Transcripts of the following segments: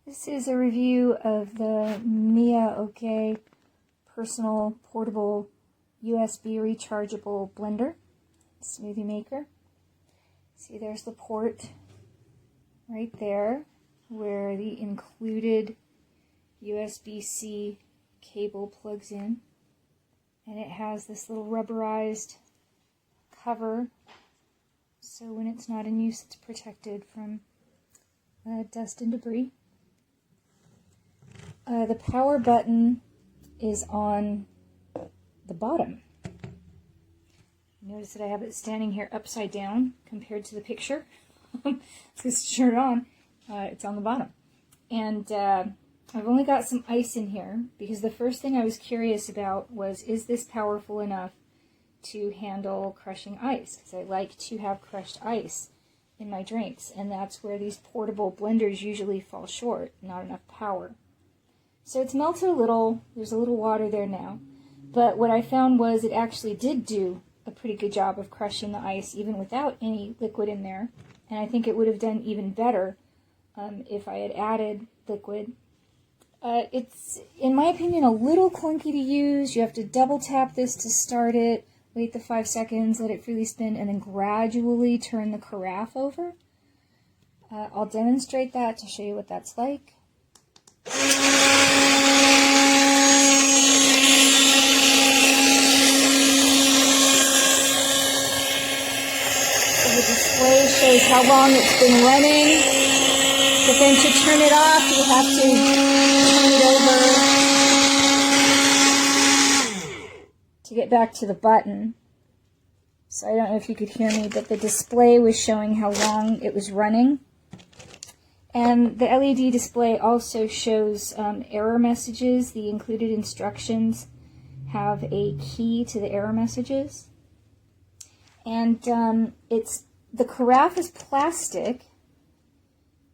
This is a review of the MIAOKE Personal Portable USB Rechargeable Blender Smoothie Maker. See, there's the port right there where the included USB-C cable plugs in. And it has this little rubberized cover, so when it's not in use, it's protected from dust and debris. The power button is on the bottom. Notice that I have it standing here upside down compared to the picture. It's turned on. It's on the bottom. And I've only got some ice in here because the first thing I was curious about was, is this powerful enough to handle crushing ice? Because I like to have crushed ice in my drinks, and that's where these portable blenders usually fall short, not enough power. So it's melted a little, there's a little water there now, but what I found was it actually did do a pretty good job of crushing the ice even without any liquid in there, and I think it would have done even better if I had added liquid. It's, in my opinion, a little clunky to use. You have to double tap this to start it, wait the 5 seconds, let it freely spin, and then gradually turn the carafe over. I'll demonstrate that to show you what that's like. So the display shows how long it's been running, but then to turn it off you have to turn it over to get back to the button. So I don't know if you could hear me, but the display was showing how long it was running. And the LED display also shows error messages. The included instructions have a key to the error messages. And the carafe is plastic.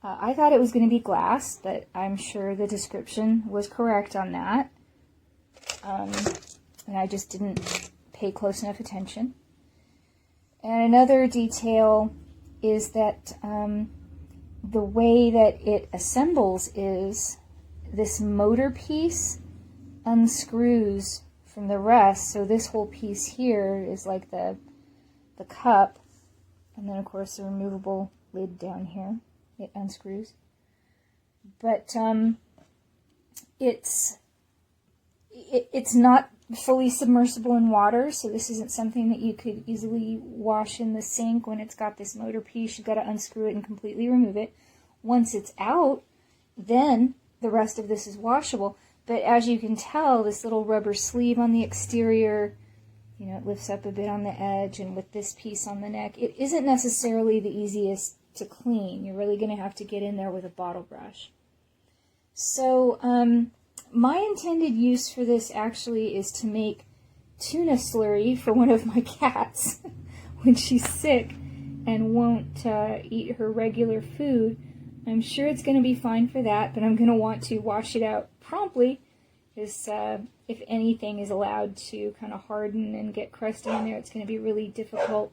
I thought it was going to be glass, but I'm sure the description was correct on that. And I just didn't pay close enough attention. And another detail is that the way that it assembles is this motor piece unscrews from the rest. So this whole piece here is like the cup, and then of course the removable lid down here, it unscrews. But it's not fully submersible in water, so this isn't something that you could easily wash in the sink. When it's got this motor piece, you've got to unscrew it and completely remove it. Once it's out, then the rest of this is washable. But as you can tell, this little rubber sleeve on the exterior, you know, it lifts up a bit on the edge, and with this piece on the neck, it isn't necessarily the easiest to clean. You're really going to have to get in there with a bottle brush. So, my intended use for this actually is to make tuna slurry for one of my cats when she's sick and won't eat her regular food. I'm sure it's going to be fine for that, but I'm going to want to wash it out promptly, because if anything is allowed to kind of harden and get crusty in there, it's going to be really difficult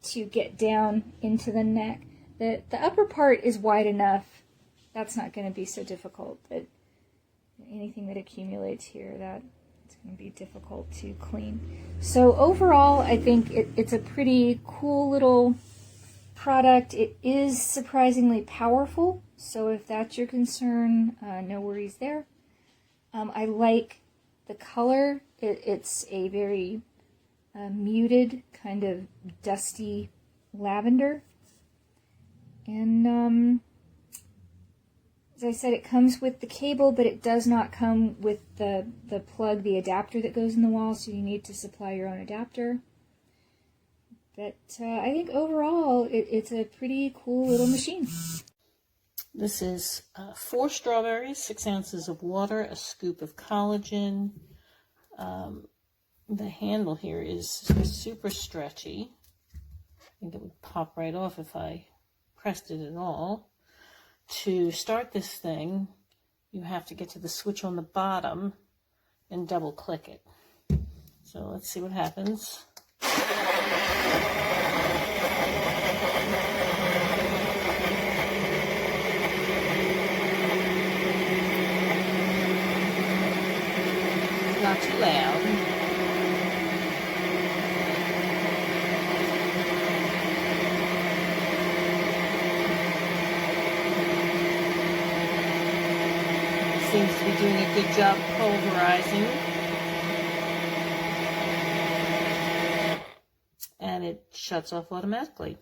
to get down into the neck. The upper part is wide enough. That's not going to be so difficult, but anything that accumulates here, that it's going to be difficult to clean. So overall, I think it's a pretty cool little product. It is surprisingly powerful, so if that's your concern, no worries there. I like the color. It's a very muted, kind of dusty lavender. And as I said, it comes with the cable, but it does not come with the plug, the adapter that goes in the wall, so you need to supply your own adapter. But I think overall, it's a pretty cool little machine. This is 4 strawberries, 6 ounces of water, a scoop of collagen. The handle here is super stretchy. I think it would pop right off if I pressed it at all. To start this thing, you have to get to the switch on the bottom and double click it. So let's see what happens. not too loud. Seems to be doing a good job pulverizing. And it shuts off automatically.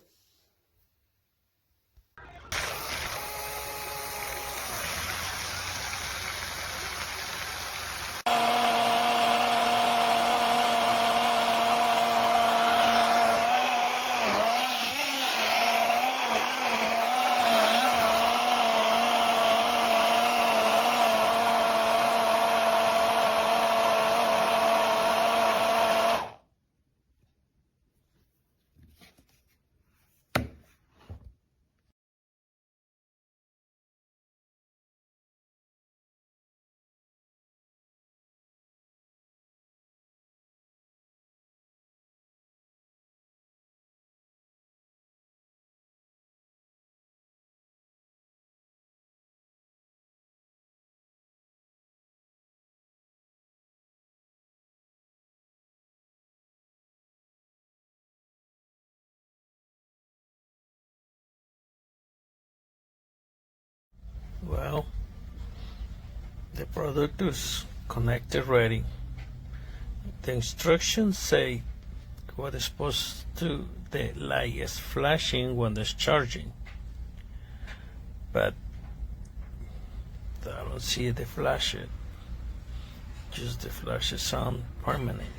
Well, the product is connected ready. The instructions say what is supposed to, the light is flashing when it's charging, but I don't see the flash yet. Just the flash is on permanent.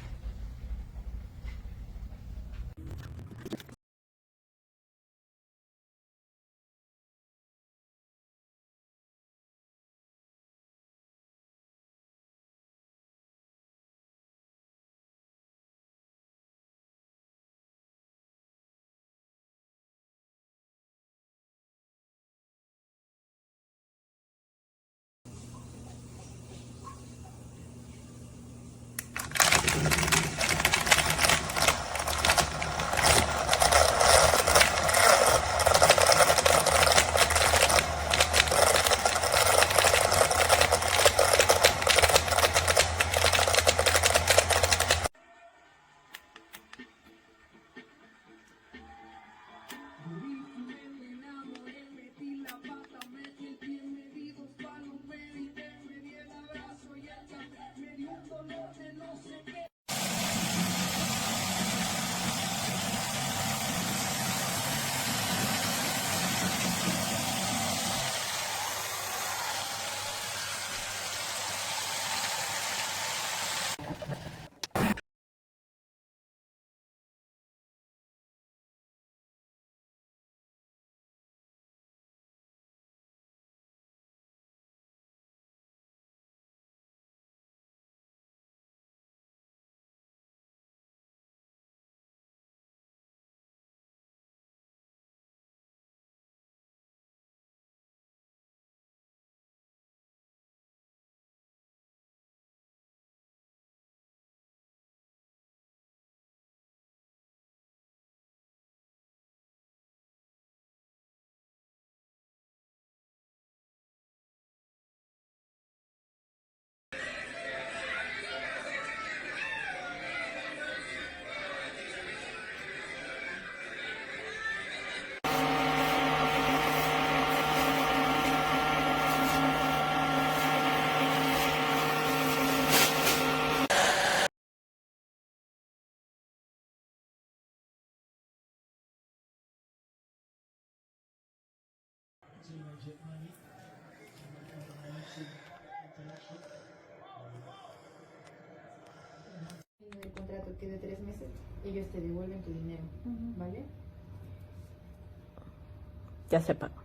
El contrato que de 3 meses, ellos te devuelven tu dinero, ¿vale? Ya se pagó.